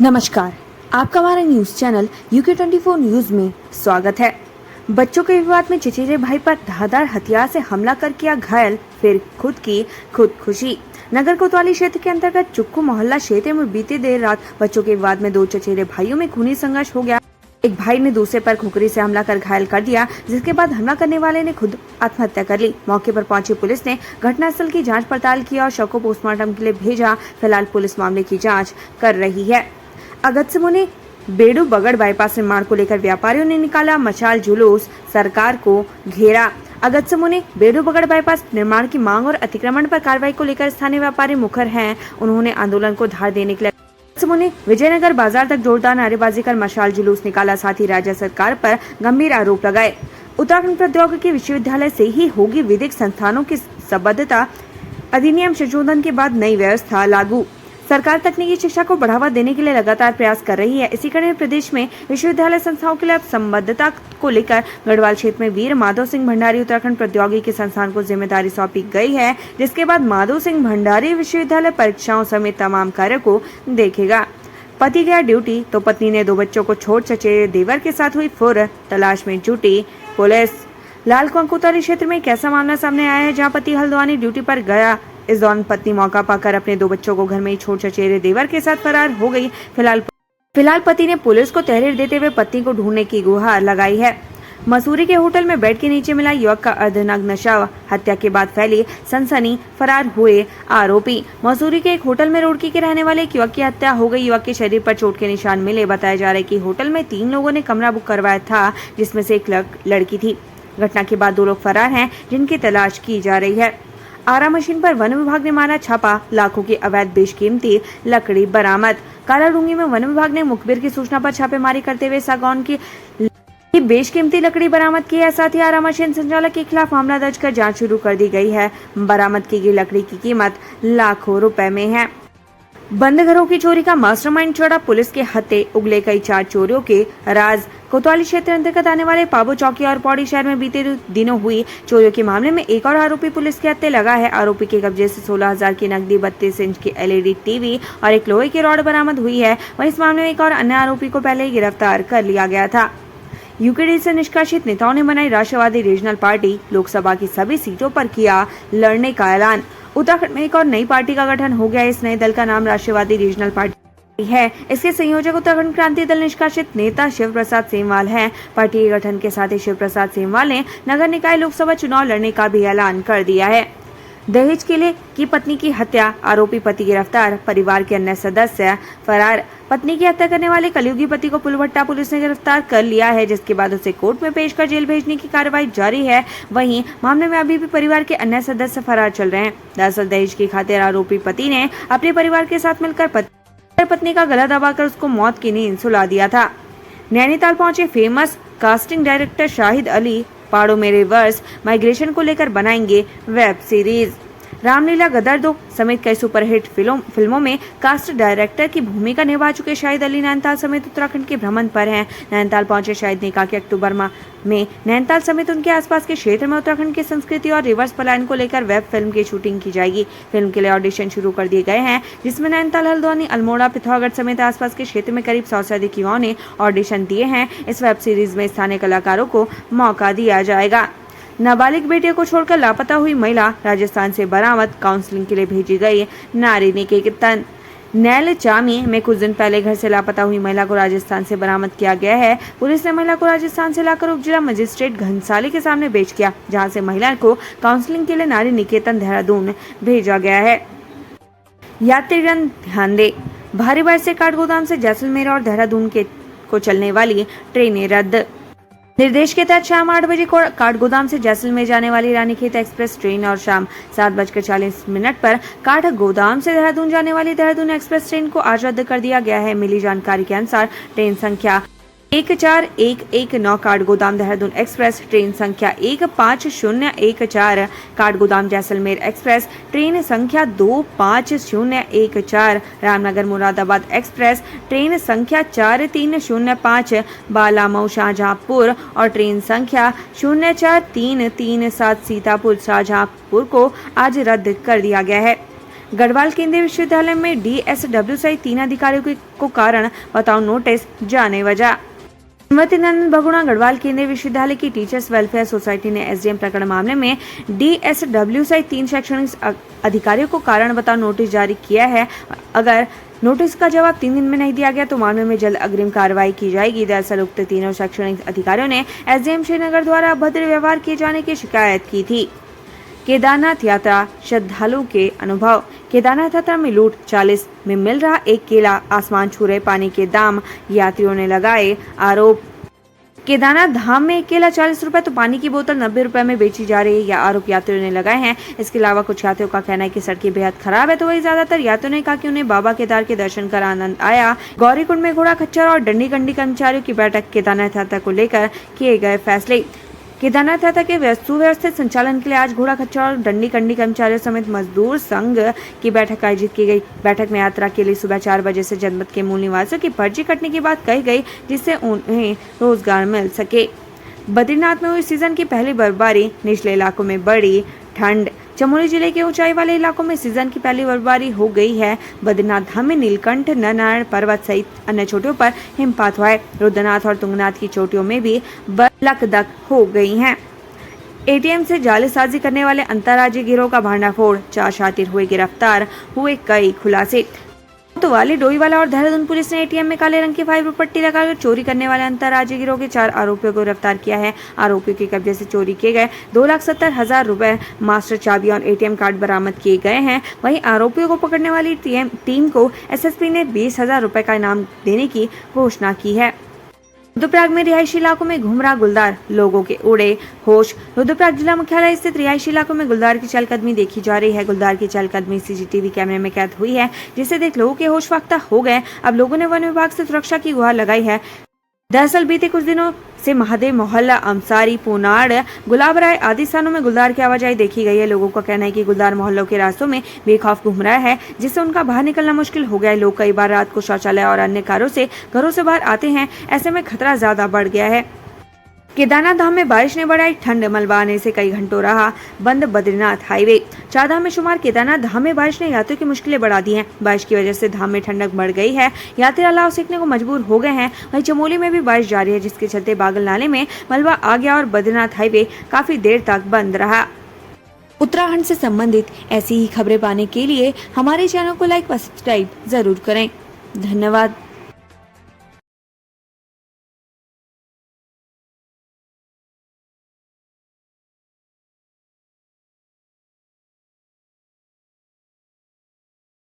नमस्कार, आपका हमारे न्यूज चैनल UK24 न्यूज में स्वागत है। बच्चों के विवाद में चचेरे भाई पर धारदार हथियार से हमला कर किया घायल, फिर खुद की खुदकुशी। नगर कोतवाली क्षेत्र के अंतर्गत चुक्कू मोहल्ला क्षेत्र में बीती देर रात बच्चों के विवाद में दो चचेरे भाइयों में खूनी संघर्ष हो गया। एक भाई ने दूसरे पर खुकरी से हमला कर घायल कर दिया, जिसके बाद हमला करने वाले ने खुद आत्महत्या कर ली। मौके पर पहुंची पुलिस ने घटनास्थल की जांच पड़ताल की और शव को पोस्टमार्टम के लिए भेजा। फिलहाल पुलिस मामले की जांच कर रही है। अगस्त्यमुनि बेड़ू बगड़ बाईपास निर्माण को लेकर व्यापारियों ने निकाला मशाल जुलूस, सरकार को घेरा। अगस्त्यमुनि बेड़ू बगड़ बाईपास निर्माण की मांग और अतिक्रमण पर कार्रवाई को लेकर स्थानीय व्यापारी मुखर हैं। उन्होंने आंदोलन को धार देने के लिए अगस्त्यमुनि विजयनगर बाजार तक जोरदार नारेबाजी कर मशाल जुलूस निकाला। साथ ही राज्य सरकार पर गंभीर आरोप लगाए। उत्तराखंड प्रौद्योगिकी विश्वविद्यालय से ही होगी विधिक संस्थानों की संबद्धता, अधिनियम संशोधन के बाद नई व्यवस्था लागू। सरकार तकनीकी शिक्षा को बढ़ावा देने के लिए लगातार प्रयास कर रही है। इसी कड़ी में प्रदेश में विश्वविद्यालय संस्थाओं के लिए संबद्धता को लेकर गढ़वाल क्षेत्र में वीर माधव सिंह भंडारी उत्तराखंड प्रौद्योगिकी संस्थान को जिम्मेदारी सौंपी गई है, जिसके बाद माधव सिंह भंडारी विश्वविद्यालय परीक्षाओं समेत तमाम कार्य को देखेगा। पति गया ड्यूटी तो पत्नी ने दो बच्चों को छोड़ चचेरे देवर के साथ हुई फुर, तलाश में जुटी पुलिस। लाल कोतवाली क्षेत्र में एक ऐसा मामला सामने आया है जहाँ पति हल्द्वानी ड्यूटी पर गया। इस दौरान पत्नी मौका पाकर अपने दो बच्चों को घर में ही छोड़ चचेरे देवर के साथ फरार हो गई। फिलहाल पति ने पुलिस को तहरीर देते हुए पत्नी को ढूंढने की गुहार लगाई है। मसूरी के होटल में बेड के नीचे मिला युवक का अर्धनग्न शव, हत्या के बाद फैली सनसनी, फरार हुए आरोपी। मसूरी के एक होटल में रुड़की के रहने वाले एक युवक की हत्या हो गई। युवक के शरीर पर चोट के निशान मिले। बताया जा रहा है कि होटल में 3 लोगों ने कमरा बुक करवाया था, जिसमें से एक लड़की थी। घटना के बाद 2 लोग फरार हैं, जिनकी तलाश की जा रही है। आरा मशीन पर वन विभाग ने मारा छापा, लाखों की अवैध बेशकीमती लकड़ी बरामद। कालाडूंगी में वन विभाग ने मुखबिर की सूचना पर छापेमारी करते हुए सागौन की बेशकीमती लकड़ी बरामद की है। साथ ही आरा मशीन संचालक के खिलाफ मामला दर्ज कर जांच शुरू कर दी गई है। बरामद की गई लकड़ी की कीमत लाखों रुपए में है। बंद घरों की चोरी का मास्टरमाइंड छोड़ा पुलिस के हत्थे, उगले कई 4 चोरियों के राज। कोतवाली क्षेत्र अंतर्गत आने वाले पाबो चौकी और पौड़ी शहर में बीते दिनों हुई चोरियों के मामले में एक और आरोपी पुलिस के हत्थे लगा है। आरोपी के कब्जे से 16,000 की नकदी, 32 इंच की LED टीवी और एक लोहे की रॉड बरामद हुई है। वहीं इस मामले में एक और अन्य आरोपी को पहले ही गिरफ्तार कर लिया गया था। यूकेडी से निष्कासित नेताओं ने बनाई राष्ट्रवादी रीजनल पार्टी, लोकसभा की सभी सीटों पर किया लड़ने का ऐलान। उत्तराखंड में एक और नई पार्टी का गठन हो गया। इस नए दल का नाम राष्ट्रवादी रीजनल पार्टी है। इसके संयोजक उत्तराखंड क्रांति दल निष्कासित नेता शिव प्रसाद सेमवाल हैं। पार्टी के गठन के साथ ही शिव प्रसाद सेमवाल ने नगर निकाय लोकसभा चुनाव लड़ने का भी ऐलान कर दिया है। दहेज के लिए की पत्नी की हत्या, आरोपी पति गिरफ्तार, परिवार के अन्य सदस्य फरार। पत्नी की हत्या करने वाले कलयुगी पति को पुलभट्टा पुलिस ने गिरफ्तार कर लिया है, जिसके बाद उसे कोर्ट में पेश कर जेल भेजने की कार्रवाई जारी है। वहीं मामले में अभी भी परिवार के अन्य सदस्य फरार चल रहे हैं। दरअसल दहेज की खातिर आरोपी पति ने अपने परिवार के साथ मिलकर पत्नी का गला दबाकर उसको मौत की नींद सुला दिया था। नैनीताल पहुंचे famous casting director Shahid Ali, पहाड़ों में रिवर्स माइग्रेशन को लेकर बनाएंगे वेब सीरीज। रामलीला, गदर 2 समेत कई सुपरहिट फिल्मों में कास्ट डायरेक्टर की भूमिका निभा चुके शाहिद अली नैनीताल समेत उत्तराखंड के भ्रमण पर हैं। नैनीताल पहुंचे शाहिद ने कहा कि अक्टूबर माह में नैनीताल समेत उनके आसपास के क्षेत्र में उत्तराखंड की संस्कृति और रिवर्स पलायन को लेकर वेब फिल्म की शूटिंग की जाएगी। फिल्म के लिए ऑडिशन शुरू कर दिए गए हैं, जिसमें नैनीताल, हल्द्वानी, अल्मोड़ा, पिथौरागढ़ समेत आसपास के क्षेत्र में करीब 100 से अधिक युवाओं ने ऑडिशन दिए हैं। इस वेब सीरीज में स्थानीय कलाकारों को मौका दिया जाएगा। नाबालिग बेटे को छोड़कर लापता हुई महिला राजस्थान से बरामद, काउंसलिंग के लिए भेजी गई। नारी निकेतन नैलचामी में कुछ दिन पहले घर से लापता हुई महिला को राजस्थान से बरामद किया गया है। पुलिस ने महिला को राजस्थान से लाकर उप जिला मजिस्ट्रेट घनसाली के सामने पेश किया, जहां से महिला को काउंसलिंग के लिए नारी निकेतन देहरादून भेजा गया है। यात्रीगण ध्यान दे, भारी बारिश से काठगोदाम से जैसलमेर और देहरादून को चलने वाली ट्रेनें रद्द। निर्देश के तहत शाम 8 बजे काठगोदाम से जैसलमेर जाने वाली रानीखेत एक्सप्रेस ट्रेन और शाम 7:40 पर काठगोदाम से देहरादून जाने वाली देहरादून एक्सप्रेस ट्रेन को आज रद्द कर दिया गया है। मिली जानकारी के अनुसार ट्रेन संख्या 14119 काठगोदाम देहरादून एक्सप्रेस, ट्रेन संख्या 15014 काठगोदाम जैसलमेर एक्सप्रेस, ट्रेन संख्या 25014 रामनगर मुरादाबाद एक्सप्रेस, ट्रेन संख्या 4305 बालामऊ शाहजहांपुर और ट्रेन संख्या 04337 सीतापुर शाहजहांपुर को आज रद्द कर दिया गया है। गढ़वाल केंद्रीय विश्वविद्यालय में DSW सहित 3 अधिकारियों को कारण बताओ नोटिस, जाने वजह। श्रीमती नंदन बहुगुणा गढ़वाल केंद्रीय विश्वविद्यालय की टीचर्स वेलफेयर सोसाइटी ने SDM प्रकरण मामले में DSW सहित 3 शैक्षणिक अधिकारियों को कारण बताओ नोटिस जारी किया है। अगर नोटिस का जवाब 3 दिन में नहीं दिया गया तो मामले में जल्द अग्रिम कार्रवाई की जाएगी। दरअसल उक्त तीनों शैक्षणिक अधिकारियों ने SDM श्रीनगर द्वारा अभद्र व्यवहार किए जाने की शिकायत की थी। केदारनाथ यात्रा श्रद्धालुओं के अनुभव। केदारनाथ यात्रा में लूट, 40 में मिल रहा एक केला, आसमान छू रहे पानी के दाम, यात्रियों ने लगाए आरोप। केदारनाथ धाम में एक केला 40 रुपए तो पानी की बोतल 90 रुपए में बेची जा रही है, यह आरोप यात्रियों ने लगाए हैं। इसके अलावा कुछ यात्रियों का कहना है कि सड़कें बेहद खराब है, तो वही ज्यादातर यात्रियों ने कहा कि उन्हें बाबा केदार के दर्शन कर आनंद आया। गौरीकुंड में घोड़ा खच्चर और डंडी कंडी कर्मचारियों की बैठक। केदारनाथ यात्रा को लेकर किए गए फैसले। केदारनाथ यात्रा के सुव्यवस्थित संचालन के लिए आज घोड़ा खच्चर और डंडी कंडी कर्मचारियों समेत मजदूर संघ की बैठक आयोजित की गई। बैठक में यात्रा के लिए सुबह 4 बजे से जनपद के मूल निवासियों की पर्ची कटने की बात कही गई, जिससे उन्हें रोजगार मिल सके। बद्रीनाथ में हुई सीजन की पहली बर्फबारी, निचले इलाकों में बढ़ी ठंड। चमोली जिले के ऊंचाई वाले इलाकों में सीजन की पहली बर्फबारी हो गई है। बद्रीनाथ धाम में नीलकंठ, नरनारायण पर्वत सहित अन्य चोटियों पर हिमपात हुआ है। रुद्रनाथ और तुंगनाथ की चोटियों में भी लकदक हो गई हैं। ATM से जालसाजी करने वाले अंतर्राज्यीय गिरोह का भांडाफोड़, 4 शातिर हुए गिरफ्तार, हुए कई खुलासे। तो वाली डोईवाला और देहरादून पुलिस ने ATM में काले रंग की 5 रुपये पट्टी लगाकर चोरी करने वाले अंतर्राज्यीय गिरोह के 4 आरोपियों को गिरफ्तार किया है। आरोपियों के कब्जे से चोरी किए गए 2,70,000 रुपए, मास्टर चाबी और ATM कार्ड बरामद किए गए हैं। वहीं आरोपियों को पकड़ने वाली टीम को SSP ने 20,000 रुपए का इनाम देने की घोषणा की है। रुद्रप्रयाग में रिहायशी इलाकों में घूम रहा गुलदार, लोगों के उड़े होश। रुद्रप्रयाग जिला मुख्यालय स्थित रिहायशी इलाकों में गुलदार की चहलकदमी देखी जा रही है। गुलदार की चहलकदमी CCTV कैमरे में कैद हुई है, जिसे देख लोगों के होश फाख्ता हो गए। अब लोगों ने वन विभाग से सुरक्षा की गुहार लगाई है। दरअसल बीते कुछ दिनों से महादेव मोहल्ला, अमसारी, पुनाड़, गुलाबराय आदि स्थानों में गुलदार की आवाजाही देखी गई है। लोगों का कहना है कि गुलदार मोहल्लों के रास्तों में बेखौफ घूम रहा है, जिससे उनका बाहर निकलना मुश्किल हो गया है। लोग कई बार रात को शौचालय और अन्य कारों से घरों से बाहर आते हैं, ऐसे में खतरा ज्यादा बढ़ गया है। केदारनाथ धाम में बारिश ने बढ़ाई ठंड, मलबा आने से कई घंटों रहा बंद बद्रीनाथ हाईवे। 4 धाम में शुमार केदारनाथ धाम में बारिश ने यात्रियों की मुश्किलें बढ़ा दी हैं। बारिश की वजह से धाम में ठंडक बढ़ गई है, यात्री अलाव सीखने को मजबूर हो गए हैं। वहीं चमोली में भी बारिश जारी है, जिसके चलते बागल नाले में मलबा आ गया और बद्रीनाथ हाईवे काफी देर तक बंद रहा। उत्तराखंड से संबंधित ऐसी ही खबरें पाने के लिए हमारे चैनल को लाइक व सब्सक्राइब जरूर करें। धन्यवाद।